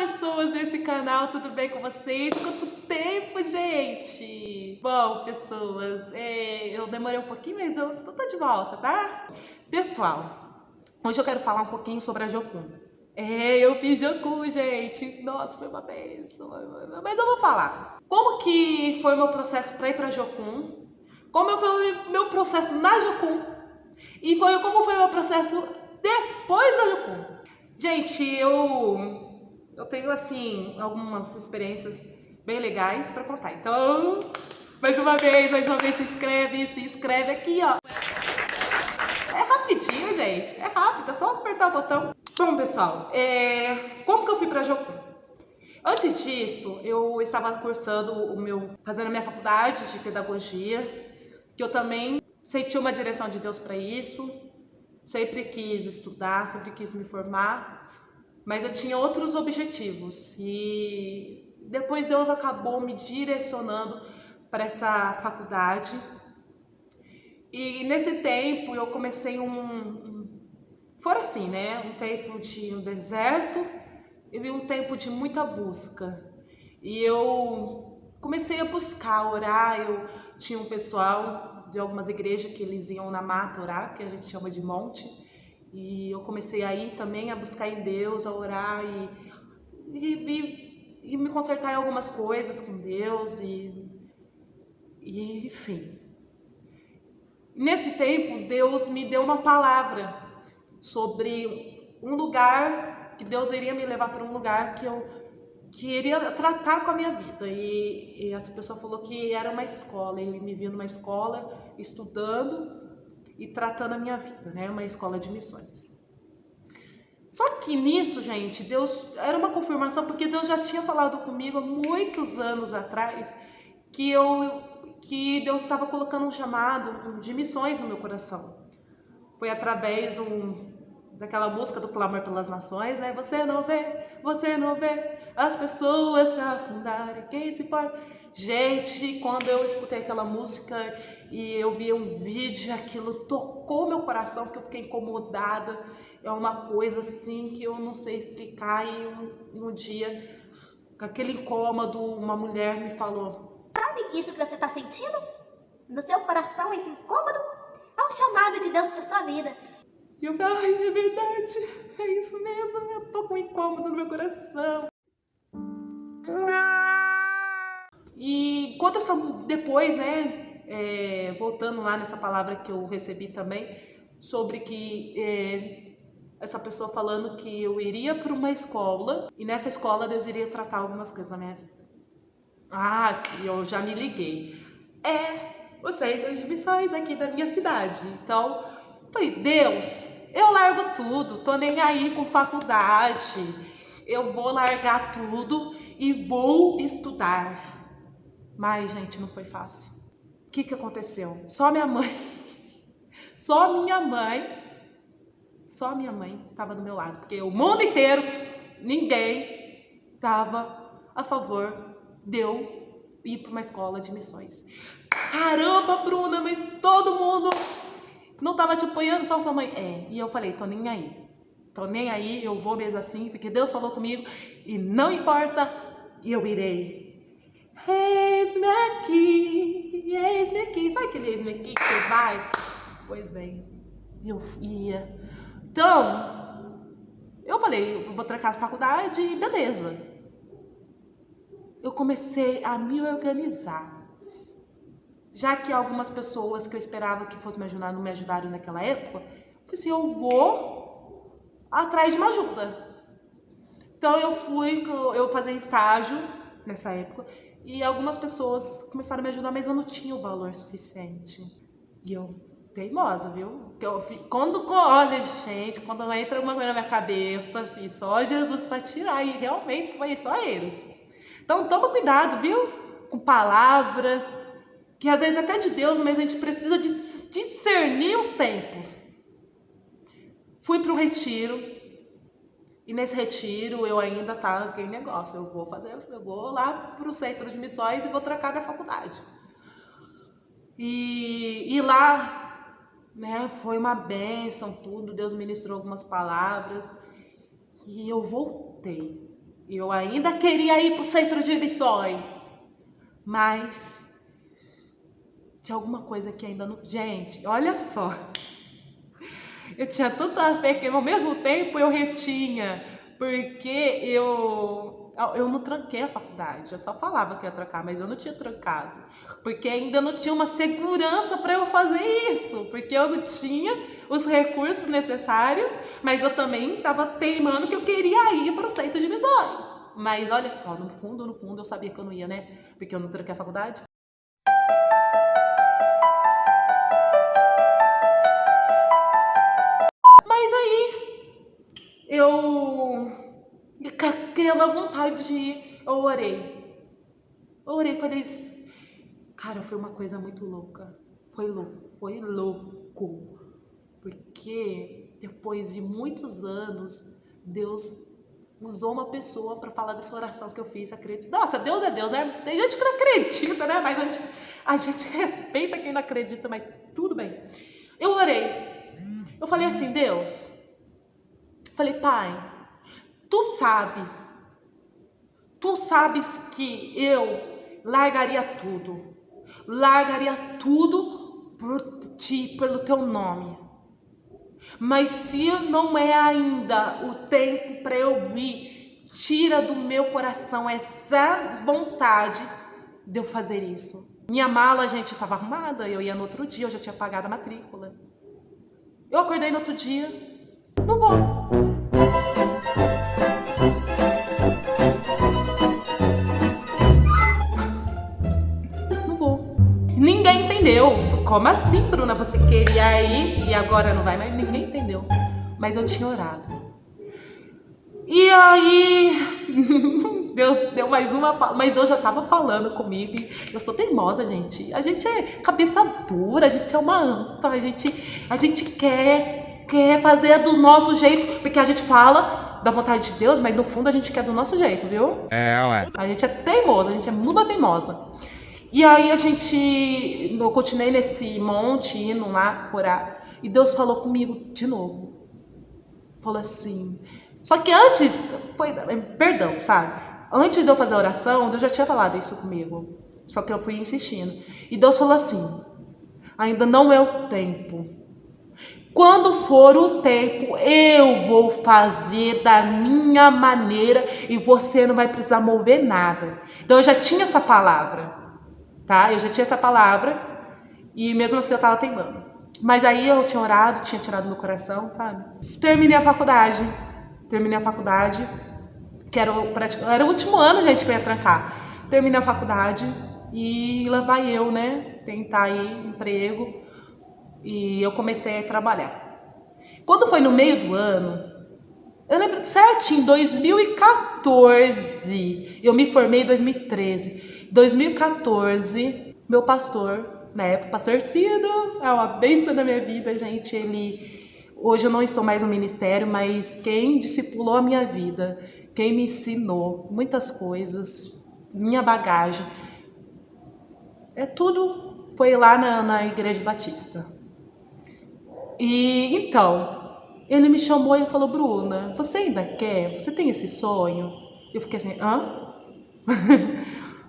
pessoas desse canal, tudo bem com vocês? Quanto tempo, gente? Bom, pessoas, eu demorei um pouquinho, mas eu tô de volta, tá? Pessoal, hoje eu quero falar um pouquinho sobre a Jocum. Eu fiz Jocum, gente. Nossa, foi uma bênção. Mas eu vou falar. Como que foi o meu processo para ir pra Jocum? Como foi o meu processo na Jocum? E como foi o meu processo depois da Jocum? Gente, eu tenho, assim, algumas experiências bem legais para contar. Então, mais uma vez, se inscreve aqui, ó. É rapidinho, gente. É rápido, é só apertar o botão. Bom, pessoal, como que eu fui pra Jocum? Antes disso, eu estava fazendo a minha faculdade de pedagogia, que eu também senti uma direção de Deus para isso. Sempre quis estudar, sempre quis me formar, mas eu tinha outros objetivos. E depois Deus acabou me direcionando para essa faculdade. E nesse tempo eu comecei foi assim, né? Um tempo de um deserto e um tempo de muita busca. E eu comecei a buscar, a orar. Eu tinha um pessoal de algumas igrejas que eles iam na mata orar, que a gente chama de monte. E eu comecei a ir também a buscar em Deus, a orar e me consertar em algumas coisas com Deus enfim. Nesse tempo, Deus me deu uma palavra sobre um lugar, que Deus iria me levar para um lugar que iria tratar com a minha vida. E essa pessoa falou que era uma escola. Ele me viu numa escola estudando e tratando a minha vida, né? Uma escola de missões. Só que nisso, gente, Deus era uma confirmação, porque Deus já tinha falado comigo há muitos anos atrás que Deus estava colocando um chamado de missões no meu coração. Foi através daquela música do Clamor pelas Nações, né? Você não vê as pessoas se afundarem, quem se importa? Gente, quando eu escutei aquela música e eu vi um vídeo, aquilo tocou meu coração, porque eu fiquei incomodada. É uma coisa assim que eu não sei explicar. E um dia, com aquele incômodo, uma mulher me falou: sabe isso que você está sentindo? No seu coração, esse incômodo? É um chamado de Deus para sua vida. E eu falei: ai, é verdade, é isso mesmo, eu tô com um incômodo no meu coração. E depois, né, voltando lá nessa palavra que eu recebi também, sobre que essa pessoa falando que eu iria para uma escola, e nessa escola Deus iria tratar algumas coisas na minha vida. Ah, eu já me liguei. O centro de missões aqui da minha cidade. Então, eu falei: Deus, eu largo tudo, tô nem aí com faculdade. Eu vou largar tudo e vou estudar. Mas, gente, não foi fácil. O que aconteceu? Só minha mãe estava do meu lado. Porque o mundo inteiro, ninguém estava a favor de eu ir para uma escola de missões. Caramba, Bruna, mas todo mundo não estava te apoiando, só sua mãe. E eu falei: tô nem aí, eu vou mesmo assim, porque Deus falou comigo e não importa, eu irei. Eis-me aqui, sabe aquele eis-me aqui que você vai? Pois bem, eu ia. Então, eu falei: eu vou trancar a faculdade e beleza. Eu comecei a me organizar. Já que algumas pessoas que eu esperava que fossem me ajudar não me ajudaram naquela época, eu falei assim: eu vou atrás de uma ajuda. Então eu fazia estágio nessa época e algumas pessoas começaram a me ajudar, mas eu não tinha o valor suficiente. E eu, teimosa, viu? Olha, gente, quando entra uma coisa na minha cabeça, só Jesus para tirar, e realmente foi só Ele. Então toma cuidado, viu? Com palavras, que às vezes até de Deus, mas a gente precisa discernir os tempos. Fui para o retiro, e nesse retiro eu ainda aquele negócio, eu vou lá para o centro de missões e vou trancar minha faculdade. E lá, né, foi uma bênção, tudo, Deus ministrou algumas palavras, e eu voltei. Eu ainda queria ir para o centro de missões, mas tinha alguma coisa que ainda não... Gente, olha só. Eu tinha tanta fé que ao mesmo tempo eu retinha, porque eu não tranquei a faculdade. Eu só falava que ia trancar, mas eu não tinha trancado. Porque ainda não tinha uma segurança para eu fazer isso. Porque eu não tinha os recursos necessários, mas eu também estava teimando que eu queria ir para o centro de missões. Mas olha só, no fundo, eu sabia que eu não ia, né? Porque eu não tranquei a faculdade. Mas aí, com aquela vontade de ir, eu orei. Falei, cara, foi uma coisa muito louca. Foi louco. Porque depois de muitos anos, Deus usou uma pessoa para falar dessa oração que eu fiz, acredito. Nossa, Deus é Deus, né? Tem gente que não acredita, né? Mas a gente respeita quem não acredita, mas tudo bem. Eu orei. Eu falei assim, Deus. Falei, Pai, Tu sabes que eu largaria tudo por Ti, pelo Teu nome. Mas se não é ainda o tempo para eu ir, tira do meu coração essa vontade de eu fazer isso. Minha mala, gente, estava arrumada, eu ia no outro dia, eu já tinha pagado a matrícula. Eu acordei no outro dia, não vou. Ninguém entendeu. Como assim, Bruna? Você queria ir e agora não vai? Mas ninguém entendeu. Mas eu tinha orado. E aí, Deus deu mais uma... Mas eu já estava falando comigo. Eu sou teimosa, gente. A gente é cabeça dura, a gente é uma anta. A gente quer fazer do nosso jeito. Porque a gente fala da vontade de Deus, mas no fundo a gente quer do nosso jeito, viu? Ué. A gente é teimosa, a gente é muda teimosa. E aí eu continuei nesse monte, indo lá orar. E Deus falou comigo de novo. Falou assim... Só que antes, perdão, sabe? Antes de eu fazer a oração, Deus já tinha falado isso comigo. Só que eu fui insistindo. E Deus falou assim... Ainda não é o tempo. Quando for o tempo, eu vou fazer da minha maneira e você não vai precisar mover nada. Então eu já tinha essa palavra. Tá? Eu já tinha essa palavra e mesmo assim eu estava teimando. Mas aí eu tinha orado, tinha tirado meu coração, sabe? Terminei a faculdade, que era o último ano, gente, que eu ia trancar. Terminei a faculdade e lá vai eu, né? Tentar aí emprego e eu comecei a trabalhar. Quando foi no meio do ano, eu lembro certinho, 2014, eu me formei em 2013. 2014, meu pastor, na época, pastor Cido, é uma bênção na minha vida, gente. Hoje eu não estou mais no ministério, mas quem discipulou a minha vida, quem me ensinou muitas coisas, minha bagagem, tudo foi lá na Igreja Batista. E então, ele me chamou e falou, Bruna, você ainda quer? Você tem esse sonho? Eu fiquei assim, hã?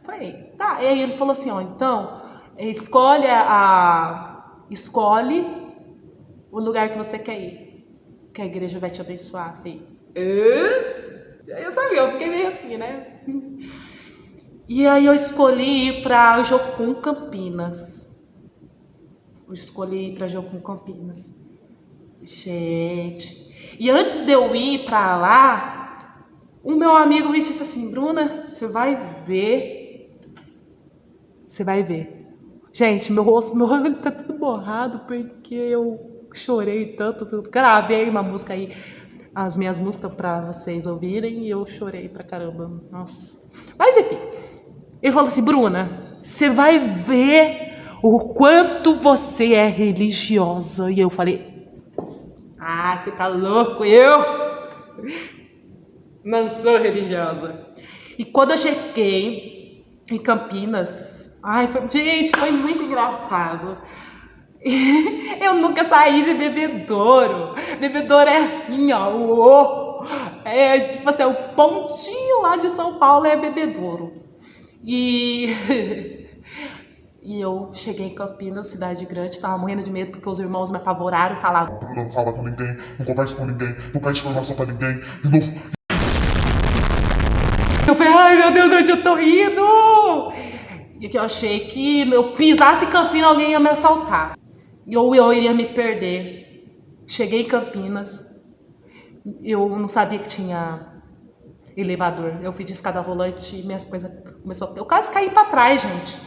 Falei, tá. E aí ele falou assim, ó, então, escolhe o lugar que você quer ir, que a igreja vai te abençoar. Falei, eu sabia, eu fiquei meio assim, né? E aí eu escolhi ir para Jocum, Campinas. Gente, e antes de eu ir para lá, o meu amigo me disse assim, Bruna, você vai ver. Gente, meu rosto tá tudo borrado porque eu chorei tanto. Gravei uma música aí, as minhas músicas pra vocês ouvirem e eu chorei pra caramba. Nossa. Mas enfim, ele falou assim, Bruna, você vai ver o quanto você é religiosa. E eu falei, você tá louco? Eu não sou religiosa. E quando eu cheguei em Campinas, foi muito engraçado. Eu nunca saí de bebedouro. Bebedouro é assim, ó. tipo assim, o pontinho lá de São Paulo é Bebedouro. E e eu cheguei em Campinas, cidade grande, tava morrendo de medo porque os irmãos me apavoraram e falavam: Bruna, não fala com ninguém, não conversa com ninguém, não pede informação pra ninguém. E eu falei, ai meu Deus, onde eu tô indo? E que eu achei que eu pisasse em Campinas, alguém ia me assaltar. Ou eu iria me perder. Cheguei em Campinas, eu não sabia que tinha elevador. Eu fui de escada rolante e minhas coisas começou. Eu quase caí pra trás, gente.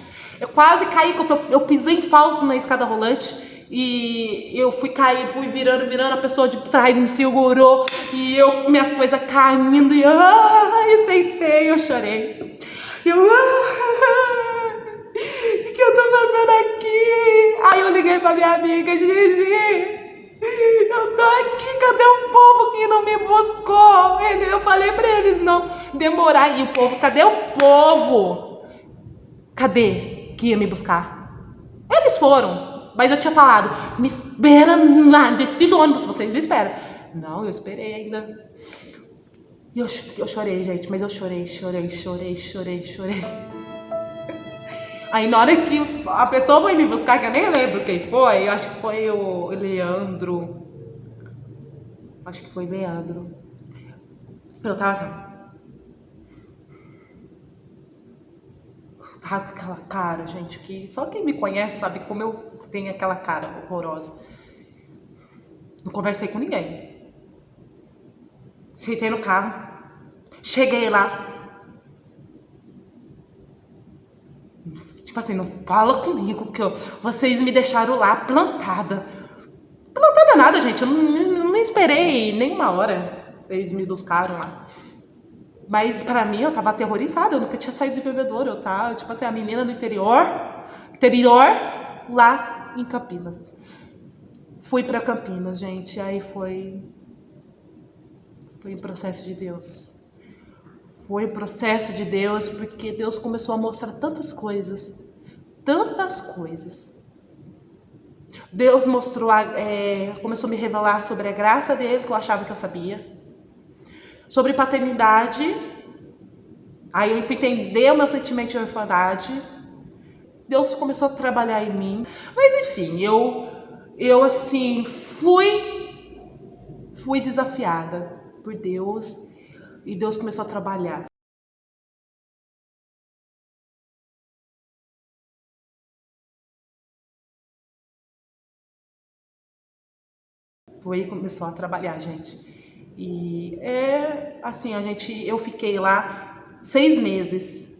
Eu quase caí, eu pisei em falso na escada rolante e eu fui cair, fui virando, a pessoa de trás me segurou e minhas coisas caindo e eu sentei, eu chorei. Eu, o que eu tô fazendo aqui? Aí eu liguei pra minha amiga, Gigi. Eu tô aqui, cadê o povo que não me buscou? Eu falei pra eles não demorar. E o povo, cadê o povo? Cadê que ia me buscar? Eles foram, mas eu tinha falado, me espera lá, desci do ônibus, vocês me esperam. Não, eu esperei ainda. E eu chorei, gente, mas eu chorei. Aí na hora que a pessoa foi me buscar, que eu nem lembro quem foi, acho que foi o Leandro. Acho que foi Leandro. Eu tava assim. Tava com aquela cara, gente, que só quem me conhece sabe como eu tenho aquela cara horrorosa. Não conversei com ninguém. Sentei no carro. Cheguei lá. Tipo assim, não fala comigo que vocês me deixaram lá plantada. Plantada nada, gente. Eu não esperei nem uma hora. Eles me buscaram lá. Mas pra mim, eu tava aterrorizada. Eu nunca tinha saído de Bebedouro. Eu tava, tipo assim, a menina do interior, lá em Campinas. Fui pra Campinas, gente. Aí foi um processo de Deus. Foi um processo de Deus, porque Deus começou a mostrar tantas coisas. Deus mostrou, começou a me revelar sobre a graça dele, que eu achava que eu sabia. Sobre paternidade. Aí eu entendi o meu sentimento de orfandade. Deus começou a trabalhar em mim. Mas enfim, eu assim, fui desafiada por Deus. E Deus começou a trabalhar. Começou a trabalhar, gente. E assim, eu fiquei lá 6 meses.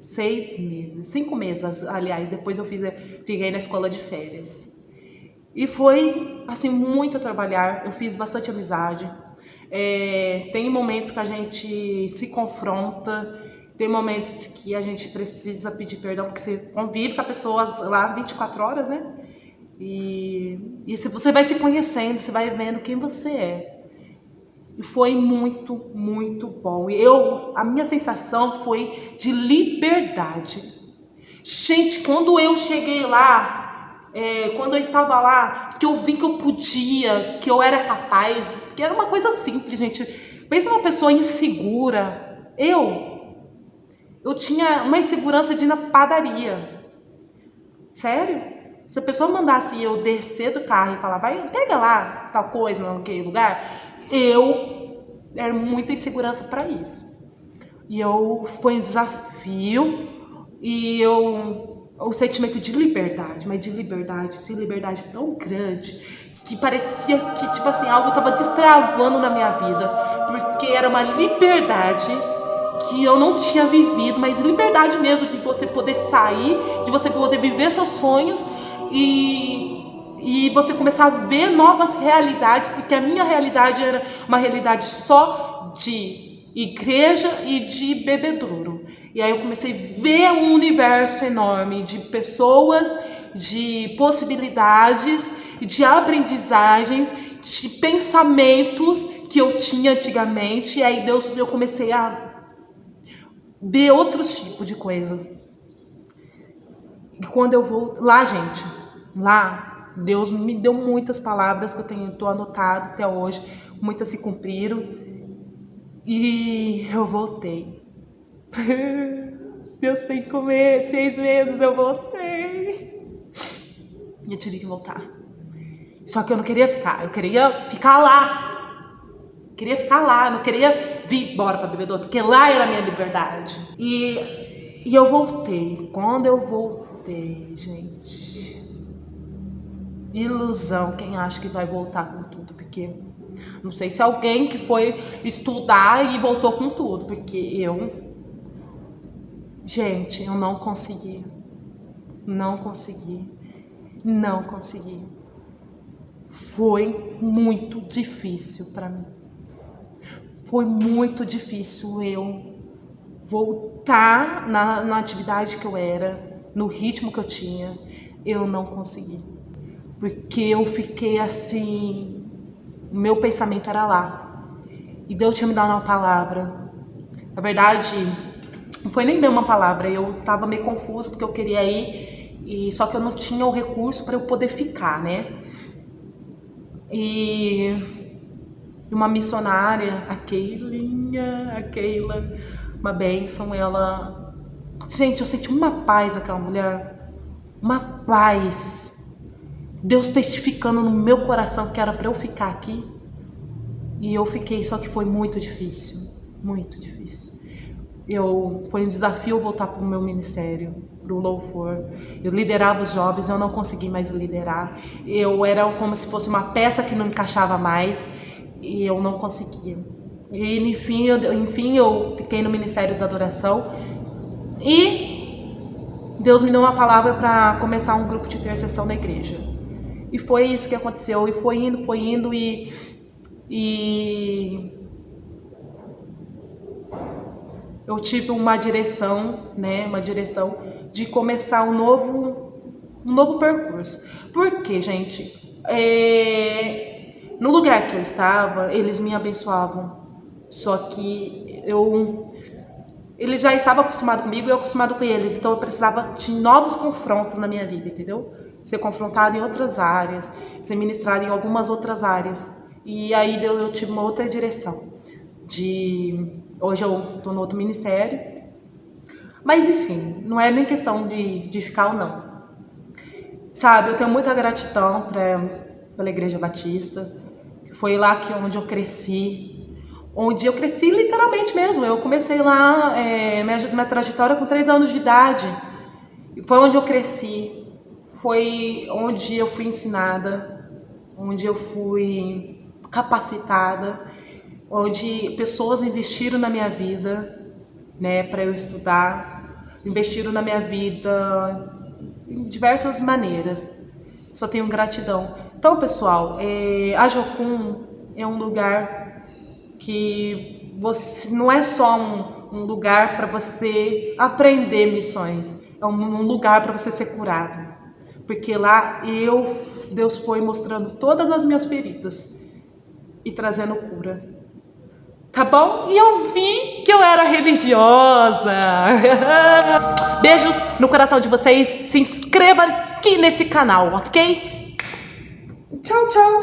5 meses, aliás, depois eu fiquei na escola de férias. E foi, assim, muito a trabalhar. Eu fiz bastante amizade. Tem momentos que a gente se confronta, tem momentos que a gente precisa pedir perdão, porque você convive com as pessoas lá 24 horas, né? E se você vai se conhecendo, você vai vendo quem você é. E foi muito, muito bom. E a minha sensação foi de liberdade. Gente, quando eu cheguei lá, quando eu estava lá, que eu vi que eu podia, que eu era capaz, que era uma coisa simples, gente. Pensa numa pessoa insegura. Eu tinha uma insegurança de ir na padaria. Sério? Se a pessoa mandasse eu descer do carro e falar, vai, pega lá tal coisa naquele lugar, era muita insegurança para isso. E foi um desafio e o sentimento de liberdade, mas de liberdade tão grande que parecia que, tipo assim, algo estava destravando na minha vida, porque era uma liberdade que eu não tinha vivido, mas liberdade mesmo de você poder sair, de você poder viver seus sonhos e você começar a ver novas realidades, porque a minha realidade era uma realidade só de igreja e de bebedouro. E aí eu comecei a ver um universo enorme de pessoas, de possibilidades, de aprendizagens, de pensamentos que eu tinha antigamente. E aí eu comecei a ver outro tipo de coisa. E quando eu vou lá, gente, Deus me deu muitas palavras que eu estou anotado até hoje, muitas se cumpriram. E eu voltei. Deu 6 meses, eu voltei. E eu tive que voltar. Só que eu não queria ficar, eu queria ficar lá. Queria ficar lá, não queria vir embora pra Bebedouro, porque lá era a minha liberdade. E eu voltei. Quando eu voltei, gente, ilusão quem acha que vai voltar com tudo, porque não sei se alguém que foi estudar e voltou com tudo, porque gente, eu não consegui. Não consegui. Foi muito difícil pra mim. Foi muito difícil eu voltar na atividade que eu era, no ritmo que eu tinha. Eu não consegui. Porque eu fiquei assim, o meu pensamento era lá. E Deus tinha me dado uma palavra. Na verdade, não foi nem bem uma palavra, eu tava meio confusa porque eu queria ir, só que eu não tinha o recurso para eu poder ficar, né? E uma missionária, a Keila, uma bênção, ela... Gente, eu senti uma paz naquela mulher, uma paz. Deus testificando no meu coração que era para eu ficar aqui. E eu fiquei, só que foi muito difícil, muito difícil. Foi um desafio voltar para o meu ministério, para o louvor. Eu liderava os jovens, eu não consegui mais liderar. Eu era como se fosse uma peça que não encaixava mais e eu não conseguia. E enfim, eu fiquei no ministério da adoração e Deus me deu uma palavra para começar um grupo de intercessão na igreja. E foi isso que aconteceu, e foi indo e eu tive uma direção, né, de começar um novo percurso. Porque, gente, no lugar que eu estava, eles me abençoavam. Só que eles já estavam acostumados comigo e eu acostumado com eles. Então eu precisava de novos confrontos na minha vida, entendeu? Ser confrontado em outras áreas, ser ministrado em algumas outras áreas. E aí eu tive uma outra direção. Hoje eu estou no outro ministério. Mas enfim, não é nem questão de ficar ou não. Sabe, eu tenho muita gratidão pela Igreja Batista. Foi lá onde eu cresci. Onde eu cresci literalmente mesmo. Eu comecei lá minha trajetória com 3 anos de idade. Foi onde eu cresci. Foi onde eu fui ensinada. Onde eu fui capacitada. Onde pessoas investiram na minha vida, né, para eu estudar, investiram na minha vida em diversas maneiras. Só tenho gratidão. Então, pessoal, a Jocum é um lugar que não é só um lugar para você aprender missões, é um lugar para você ser curado. Porque lá Deus foi mostrando todas as minhas feridas e trazendo cura. Tá bom? E eu vi que eu era religiosa. Beijos no coração de vocês. Se inscreva aqui nesse canal, ok? Tchau, tchau.